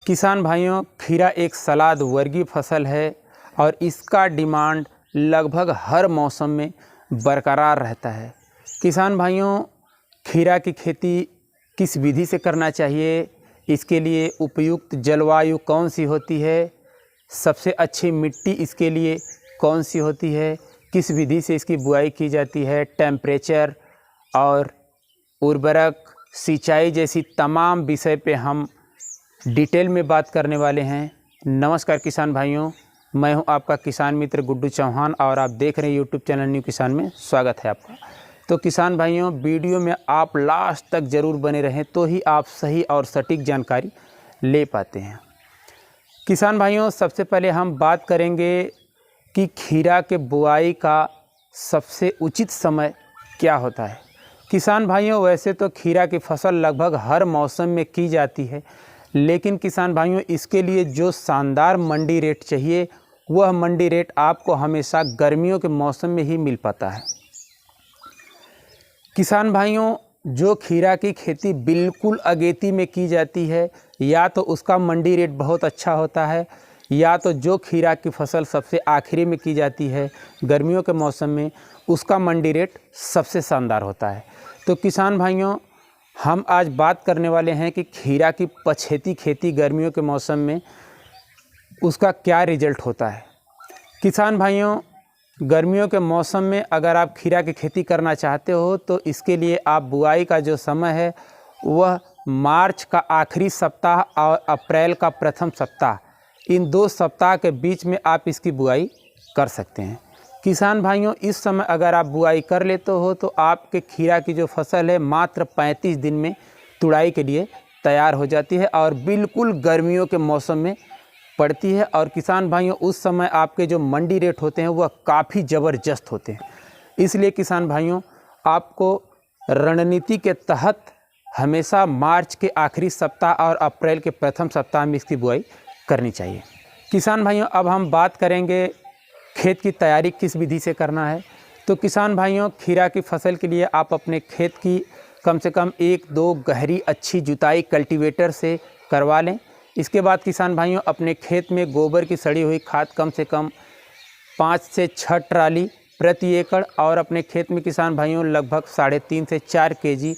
किसान भाइयों, खीरा एक सलाद वर्गीय फसल है और इसका डिमांड लगभग हर मौसम में बरकरार रहता है। किसान भाइयों, खीरा की खेती किस विधि से करना चाहिए, इसके लिए उपयुक्त जलवायु कौन सी होती है, सबसे अच्छी मिट्टी इसके लिए कौन सी होती है, किस विधि से इसकी बुआई की जाती है, टेम्परेचर और उर्वरक, सिंचाई जैसी तमाम विषय पे हम डिटेल में बात करने वाले हैं। नमस्कार किसान भाइयों, मैं हूं आपका किसान मित्र गुड्डू चौहान और आप देख रहे हैं यूट्यूब चैनल न्यू किसान में स्वागत है आपका। तो किसान भाइयों, वीडियो में आप लास्ट तक ज़रूर बने रहें तो ही आप सही और सटीक जानकारी ले पाते हैं। किसान भाइयों, सबसे पहले हम बात करेंगे कि खीरा के बुआई का सबसे उचित समय क्या होता है। किसान भाइयों, वैसे तो खीरा की फसल लगभग हर मौसम में की जाती है, लेकिन किसान भाइयों इसके लिए जो शानदार मंडी रेट चाहिए वह मंडी रेट आपको हमेशा गर्मियों के मौसम में ही मिल पाता है। किसान भाइयों, जो खीरा की खेती बिल्कुल अगेती में की जाती है, या तो उसका मंडी रेट बहुत अच्छा होता है, या तो जो खीरा की फसल सबसे आखिरी में की जाती है गर्मियों के मौसम में, उसका मंडी रेट सबसे शानदार होता है। तो किसान भाइयों, हम आज बात करने वाले हैं कि खीरा की पछेती खेती गर्मियों के मौसम में उसका क्या रिजल्ट होता है। किसान भाइयों, गर्मियों के मौसम में अगर आप खीरा की खेती करना चाहते हो तो इसके लिए आप बुआई का जो समय है वह मार्च का आखिरी सप्ताह और अप्रैल का प्रथम सप्ताह, इन 2 सप्ताह के बीच में आप इसकी बुआई कर सकते हैं। किसान भाइयों, इस समय अगर आप बुआई कर लेते हो तो आपके खीरा की जो फसल है मात्र 35 दिन में तुड़ाई के लिए तैयार हो जाती है और बिल्कुल गर्मियों के मौसम में पड़ती है। और किसान भाइयों, उस समय आपके जो मंडी रेट होते हैं वह काफ़ी ज़बरदस्त होते हैं। इसलिए किसान भाइयों, आपको रणनीति के तहत हमेशा मार्च के आखिरी सप्ताह और अप्रैल के प्रथम सप्ताह में इसकी बुआई करनी चाहिए। किसान भाइयों, अब हम बात करेंगे खेत की तैयारी किस विधि से करना है। तो किसान भाइयों, खीरा की फसल के लिए आप अपने खेत की कम से कम 1-2 गहरी अच्छी जुताई कल्टीवेटर से करवा लें। इसके बाद किसान भाइयों, अपने खेत में गोबर की सड़ी हुई खाद कम से कम 5 से 6 ट्राली प्रति एकड़ और अपने खेत में किसान भाइयों लगभग 3.5 से 4 केजी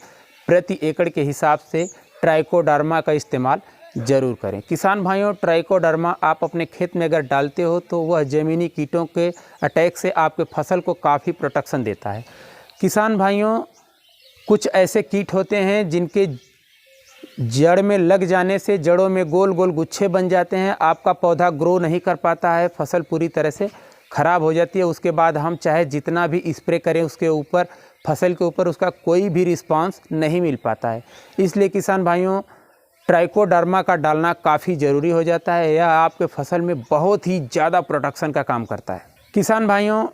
प्रति एकड़ के हिसाब से ट्राइकोडर्मा का इस्तेमाल ज़रूर करें। किसान भाइयों, ट्राइकोडर्मा आप अपने खेत में अगर डालते हो तो वह ज़मीनी कीटों के अटैक से आपके फसल को काफ़ी प्रोटेक्शन देता है। किसान भाइयों, कुछ ऐसे कीट होते हैं जिनके जड़ में लग जाने से जड़ों में गोल गोल गुच्छे बन जाते हैं, आपका पौधा ग्रो नहीं कर पाता है, फसल पूरी तरह से ख़राब हो जाती है। उसके बाद हम चाहे जितना भी स्प्रे करें उसके ऊपर, फसल के ऊपर उसका कोई भी रिस्पांस नहीं मिल पाता है। इसलिए किसान भाइयों, ट्राइकोडर्मा का डालना काफ़ी ज़रूरी हो जाता है। यह आपके फसल में बहुत ही ज़्यादा प्रोटेक्शन का काम करता है। किसान भाइयों,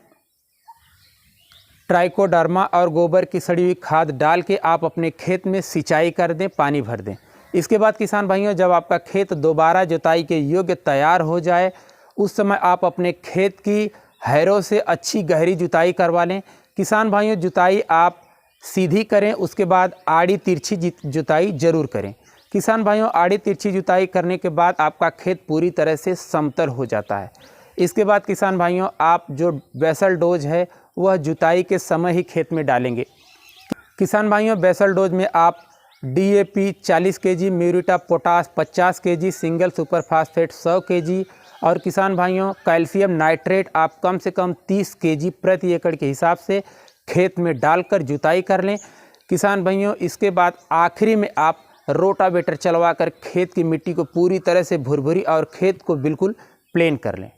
ट्राइकोडर्मा और गोबर की सड़ी हुई खाद डाल के आप अपने खेत में सिंचाई कर दें, पानी भर दें। इसके बाद किसान भाइयों, जब आपका खेत दोबारा जुताई के योग्य तैयार हो जाए उस समय आप अपने खेत की हैरों से अच्छी गहरी जुताई करवा लें। किसान भाइयों, जुताई आप सीधी करें, उसके बाद आड़ी तिरछी जुताई ज़रूर करें। किसान भाइयों, आड़ी तिरछी जुताई करने के बाद आपका खेत पूरी तरह से समतल हो जाता है। इसके बाद किसान भाइयों, आप जो बेसल डोज है वह जुताई के समय ही खेत में डालेंगे। किसान भाइयों, बेसल डोज में आप DAP 40 kg, muriate potash 50 kg, single super phosphate 100 kg और किसान भाइयों, कैल्शियम नाइट्रेट आप कम से कम 30 kg प्रति एकड़ के हिसाब से खेत में डालकर जुताई कर लें। किसान भाइयों, इसके बाद आखिरी में आप रोटावेटर चलवाकर खेत की मिट्टी को पूरी तरह से भुरभुरी और खेत को बिल्कुल प्लेन कर लें।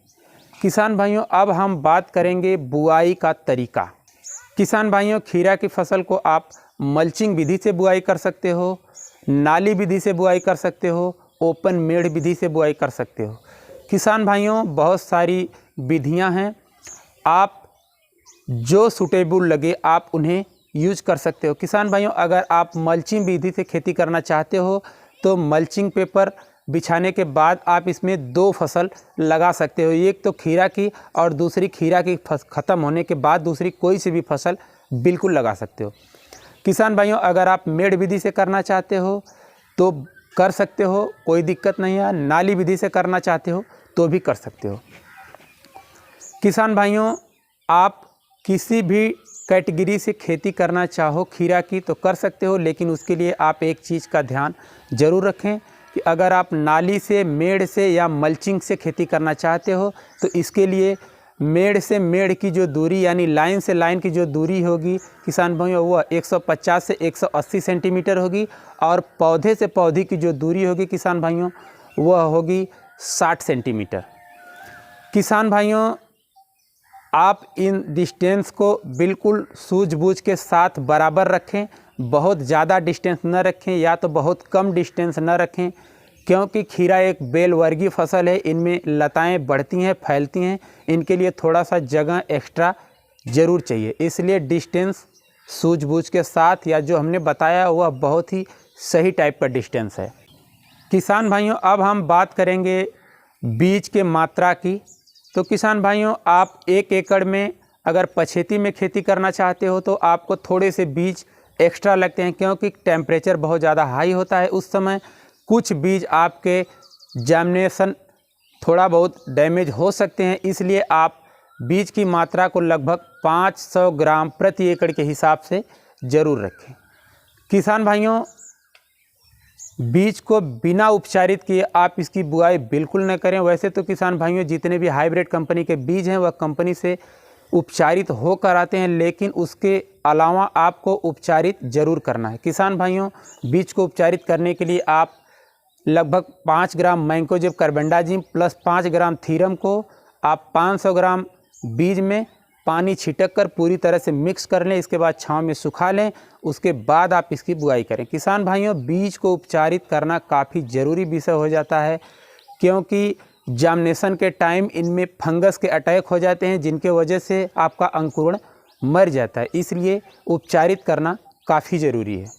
किसान भाइयों, अब हम बात करेंगे बुआई का तरीका। किसान भाइयों, खीरा की फसल को आप मल्चिंग विधि से बुआई कर सकते हो, नाली विधि से बुआई कर सकते हो, ओपन मेड़ विधि से बुआई कर सकते हो। किसान भाइयों, बहुत सारी विधियां हैं, आप जो सूटेबल लगे आप उन्हें यूज कर सकते हो। किसान भाइयों, अगर आप मल्चिंग विधि से खेती करना चाहते हो तो मल्चिंग पेपर बिछाने के बाद आप इसमें 2 फसल लगा सकते हो, एक तो खीरा की और दूसरी खीरा की ख़त्म होने के बाद दूसरी कोई सी भी फसल बिल्कुल लगा सकते हो। किसान भाइयों, अगर आप मेड़ विधि से करना चाहते हो तो कर सकते हो, कोई दिक्कत नहीं है। नाली विधि से करना चाहते हो तो भी कर सकते हो। किसान भाइयों, आप किसी भी कैटेगरी से खेती करना चाहो खीरा की तो कर सकते हो, लेकिन उसके लिए आप एक चीज़ का ध्यान ज़रूर रखें कि अगर आप नाली से, मेड़ से या मल्चिंग से खेती करना चाहते हो तो इसके लिए मेड़ से मेड़ की जो दूरी यानी लाइन से लाइन की जो दूरी होगी किसान भाइयों वह 150 से 180 सेंटीमीटर होगी, और पौधे से पौधे की जो दूरी होगी किसान भाइयों वह होगी 60 सेंटीमीटर। किसान भाइयों, आप इन डिस्टेंस को बिल्कुल सूझबूझ के साथ बराबर रखें, बहुत ज़्यादा डिस्टेंस न रखें या तो बहुत कम डिस्टेंस न रखें, क्योंकि खीरा एक बेल वर्गीय फसल है, इनमें लताएं बढ़ती हैं, फैलती हैं, इनके लिए थोड़ा सा जगह एक्स्ट्रा ज़रूर चाहिए। इसलिए डिस्टेंस सूझबूझ के साथ या जो हमने बताया वह बहुत ही सही टाइप का डिस्टेंस है। किसान भाइयों, अब हम बात करेंगे बीज के मात्रा की। तो किसान भाइयों, आप 1 एकड़ में अगर पछेती में खेती करना चाहते हो तो आपको थोड़े से बीज एक्स्ट्रा लगते हैं, क्योंकि टेम्परेचर बहुत ज़्यादा हाई होता है उस समय। कुछ बीज आपके जर्मिनेशन थोड़ा बहुत डैमेज हो सकते हैं, इसलिए आप बीज की मात्रा को लगभग 500 ग्राम प्रति एकड़ के हिसाब से ज़रूर रखें। किसान भाइयों, बीज को बिना उपचारित किए आप इसकी बुआई बिल्कुल न करें। वैसे तो किसान भाइयों जितने भी हाइब्रिड कंपनी के बीज हैं वह कंपनी से उपचारित होकर आते हैं, लेकिन उसके अलावा आपको उपचारित ज़रूर करना है। किसान भाइयों, बीज को उपचारित करने के लिए आप लगभग 5 ग्राम मैंकोजेब कार्बेंडाजिम प्लस 5 ग्राम थीरम को आप 500 ग्राम बीज में पानी छिटक कर पूरी तरह से मिक्स कर लें। इसके बाद छांव में सुखा लें, उसके बाद आप इसकी बुआई करें। किसान भाइयों, बीज को उपचारित करना काफ़ी ज़रूरी विषय हो जाता है, क्योंकि जर्मिनेशन के टाइम इनमें फंगस के अटैक हो जाते हैं, जिनके वजह से आपका अंकुरण मर जाता है, इसलिए उपचारित करना काफ़ी ज़रूरी है।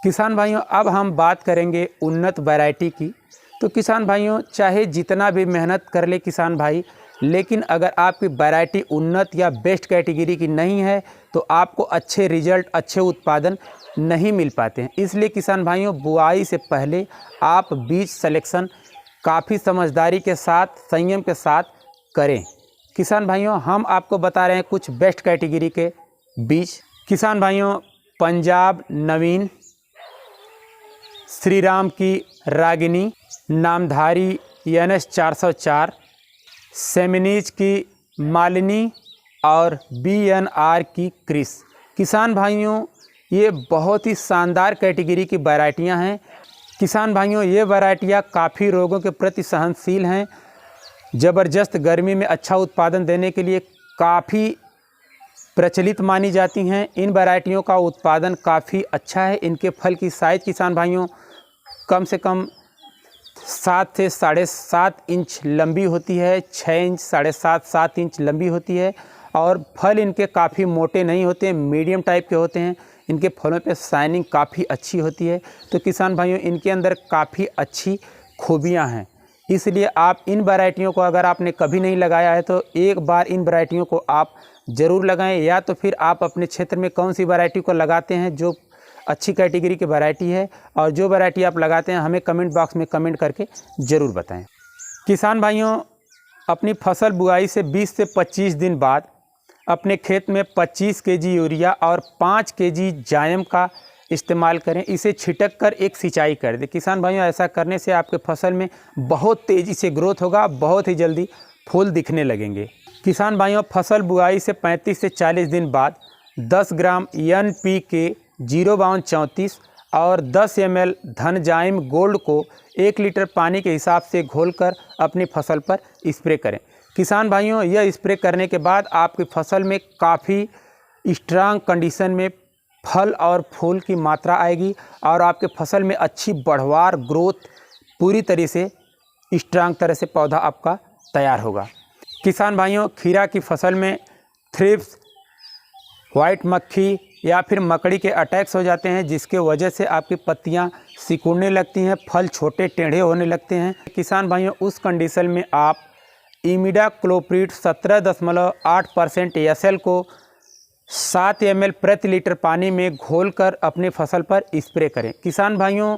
किसान भाइयों, अब हम बात करेंगे उन्नत वैरायटी की। तो किसान भाइयों, चाहे जितना भी मेहनत कर ले किसान भाई, लेकिन अगर आपकी वैरायटी उन्नत या बेस्ट कैटेगरी की नहीं है तो आपको अच्छे रिजल्ट, अच्छे उत्पादन नहीं मिल पाते हैं। इसलिए किसान भाइयों, बुआई से पहले आप बीज सिलेक्शन काफ़ी समझदारी के साथ, संयम के साथ करें। किसान भाइयों, हम आपको बता रहे हैं कुछ बेस्ट कैटेगरी के बीज। किसान भाइयों, पंजाब नवीन, श्री राम की रागिनी, नामधारी NS 404, सेमिनीज की मालिनी और BNR की क्रिस। किसान भाइयों, ये बहुत ही शानदार कैटेगरी की वैरायटियां हैं। किसान भाइयों, ये वैरायटियां काफ़ी रोगों के प्रति सहनशील हैं, ज़बरदस्त गर्मी में अच्छा उत्पादन देने के लिए काफ़ी प्रचलित मानी जाती हैं। इन वैरायटियों का उत्पादन काफ़ी अच्छा है। इनके फल की साइज़ किसान भाइयों कम से कम 7 से 7.5 इंच लंबी होती है, 6 इंच, 7.5 इंच लंबी होती है, और फल इनके काफ़ी मोटे नहीं होते, मीडियम टाइप के होते हैं। इनके फलों पे शाइनिंग काफ़ी अच्छी होती है। तो किसान भाइयों, इनके अंदर काफ़ी अच्छी खूबियाँ हैं, इसलिए आप इन वैरायटियों को अगर आपने कभी नहीं लगाया है तो एक बार इन वैरायटियों को आप ज़रूर लगाएं, या तो फिर आप अपने क्षेत्र में कौन सी वैरायटी को लगाते हैं जो अच्छी कैटेगरी की वैरायटी है, और जो वैरायटी आप लगाते हैं हमें कमेंट बॉक्स में कमेंट करके ज़रूर बताएं। किसान भाइयों, अपनी फसल बुआई से 20 से 25 दिन बाद अपने खेत में 25 केजी यूरिया और 5 केजी जायम का इस्तेमाल करें। इसे छिटक कर एक सिंचाई कर दें। किसान भाइयों, ऐसा करने से आपके फसल में बहुत तेज़ी से ग्रोथ होगा, बहुत ही जल्दी फूल दिखने लगेंगे। किसान भाइयों, फसल बुआई से 35 से 40 दिन बाद 10 ग्राम NPK 05234 और 10 ml धनजाइम गोल्ड को 1 लीटर पानी के हिसाब से घोलकर अपनी फसल पर स्प्रे करें। किसान भाइयों, यह स्प्रे करने के बाद आपकी फसल में काफ़ी स्ट्रांग कंडीशन में फल और फूल की मात्रा आएगी, और आपके फसल में अच्छी बढ़वार, ग्रोथ, पूरी तरह से स्ट्रांग तरह से पौधा आपका तैयार होगा। किसान भाइयों, खीरा की फसल में थ्रिप्स, वाइट मक्खी या फिर मकड़ी के अटैक्स हो जाते हैं, जिसके वजह से आपकी पत्तियां सिकुड़ने लगती हैं, फल छोटे टेढ़े होने लगते हैं। किसान भाइयों, उस कंडीशन में आप इमिडाक्लोप्रिड 17.8% SL को 7 ml प्रति लीटर पानी में घोलकर अपने फसल पर स्प्रे करें। किसान भाइयों,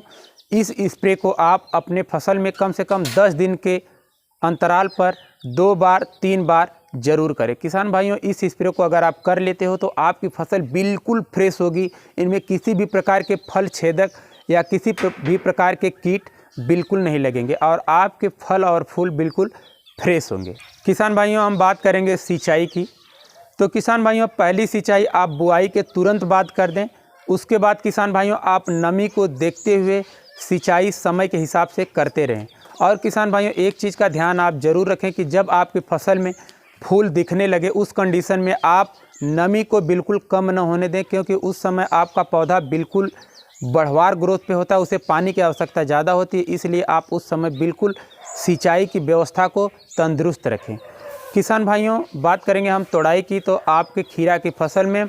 इस स्प्रे को आप अपने फसल में कम से कम 10 दिन के अंतराल पर 2 बार 3 बार जरूर करें। किसान भाइयों, इस स्प्रे को अगर आप कर लेते हो तो आपकी फसल बिल्कुल फ्रेश होगी। इनमें किसी भी प्रकार के फल छेदक या किसी भी प्रकार के कीट बिल्कुल नहीं लगेंगे और आपके फल और फूल बिल्कुल फ्रेश होंगे। किसान भाइयों, हम बात करेंगे सिंचाई की। तो किसान भाइयों, पहली सिंचाई आप बुआई के तुरंत बाद कर दें। उसके बाद किसान भाइयों, आप नमी को देखते हुए सिंचाई समय के हिसाब से करते रहें। और किसान भाइयों, एक चीज़ का ध्यान आप ज़रूर रखें कि जब आपकी फसल में फूल दिखने लगे उस कंडीशन में आप नमी को बिल्कुल कम न होने दें, क्योंकि उस समय आपका पौधा बिल्कुल बढ़वार ग्रोथ पे होता है, उसे पानी की आवश्यकता ज़्यादा होती है। इसलिए आप उस समय बिल्कुल सिंचाई की व्यवस्था को तंदुरुस्त रखें। किसान भाइयों, बात करेंगे हम तुड़ाई की। तो आपके खीरा की फसल में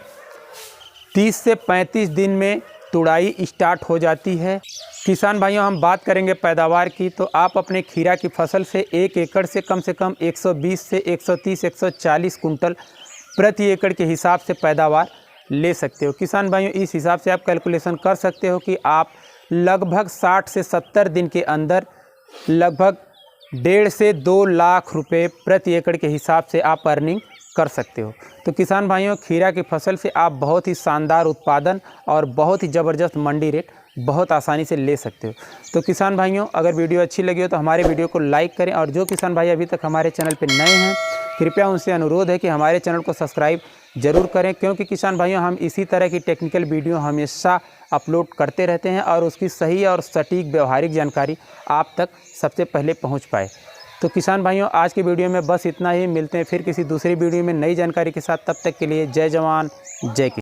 30 से 35 दिन में तुड़ाई स्टार्ट हो जाती है। किसान भाइयों, हम बात करेंगे पैदावार की। तो आप अपने खीरा की फसल से 1 एकड़ से कम 120 से 130 140 कुंटल प्रति एकड़ के हिसाब से पैदावार ले सकते हो। किसान भाइयों, इस हिसाब से आप कैलकुलेशन कर सकते हो कि आप लगभग 60 से 70 दिन के अंदर लगभग 1.5 से 2 लाख रुपए प्रति एकड़ के हिसाब से आप अर्निंग कर सकते हो। तो किसान भाइयों, खीरा की फसल से आप बहुत ही शानदार उत्पादन और बहुत ही ज़बरदस्त मंडी रेट बहुत आसानी से ले सकते हो। तो किसान भाइयों, अगर वीडियो अच्छी लगी हो तो हमारे वीडियो को लाइक करें, और जो किसान भाई अभी तक हमारे चैनल पर नए हैं कृपया उनसे अनुरोध है कि हमारे चैनल को सब्सक्राइब जरूर करें, क्योंकि किसान भाइयों, हम इसी तरह की टेक्निकल वीडियो हमेशा अपलोड करते रहते हैं और उसकी सही और सटीक व्यवहारिक जानकारी आप तक सबसे पहले पहुंच पाए। तो किसान भाइयों, आज की वीडियो में बस इतना ही। मिलते हैं फिर किसी दूसरी वीडियो में नई जानकारी के साथ। तब तक के लिए जय जवान जय किसान।